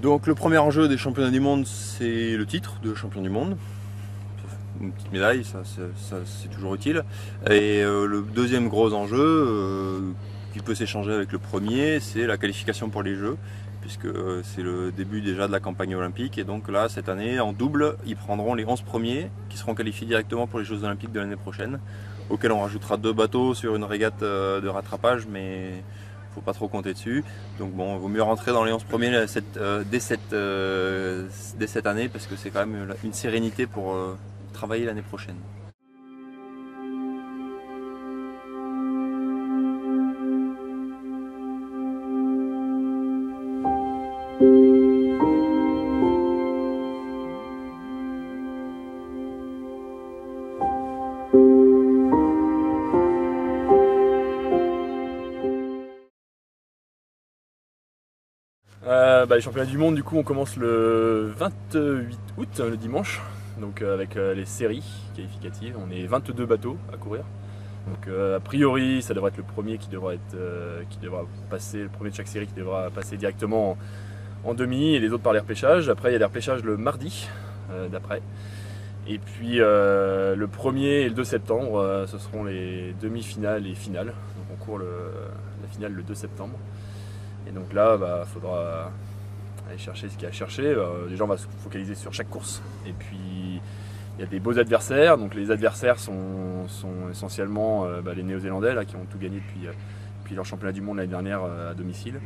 Donc le premier enjeu des championnats du monde, c'est le titre de champion du monde. Une petite médaille, ça c'est toujours utile. Et le deuxième gros enjeu, qui peut s'échanger avec le premier, c'est la qualification pour les Jeux, puisque c'est le début déjà de la campagne olympique. Et donc là, cette année, en double, ils prendront les 11 premiers qui seront qualifiés directement pour les Jeux olympiques de l'année prochaine, auxquels on rajoutera 2 bateaux sur une régate de rattrapage, mais faut pas trop compter dessus. Donc bon, il vaut mieux rentrer dans les 11 premiers dès cette année, parce que c'est quand même une sérénité pour travailler l'année prochaine. Les championnats du monde, du coup, on commence le 28 août, le dimanche, donc avec les séries qualificatives. On est 22 bateaux à courir. Donc a priori, ça devrait être le premier qui devra passer, le premier de chaque série qui devra passer directement en demi, et les autres par les repêchages. Après, il y a les repêchages le mardi d'après. Et puis le 1er et le 2 septembre, ce seront les demi-finales et finales. Donc on court la finale le 2 septembre. Et donc là, faudra aller chercher ce qu'il y a à chercher. Déjà, on va se focaliser sur chaque course. Et puis, il y a des beaux adversaires. Donc les adversaires sont essentiellement les Néo-Zélandais là, qui ont tout gagné depuis leur championnat du monde l'année dernière à domicile.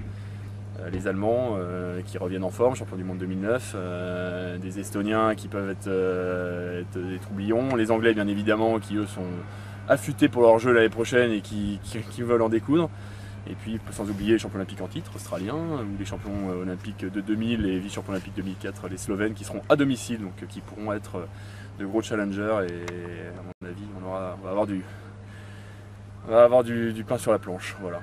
Les Allemands qui reviennent en forme, champion du monde 2009. Des Estoniens qui peuvent être des troublions. Les Anglais, bien évidemment, qui eux sont affûtés pour leur jeu l'année prochaine et qui veulent en découdre. Et puis sans oublier les champions olympiques en titre australiens, ou les champions olympiques de 2000 et vice-champions olympiques 2004, les Slovènes, qui seront à domicile, donc qui pourront être de gros challengers. Et à mon avis, on va avoir du pain sur la planche. Voilà.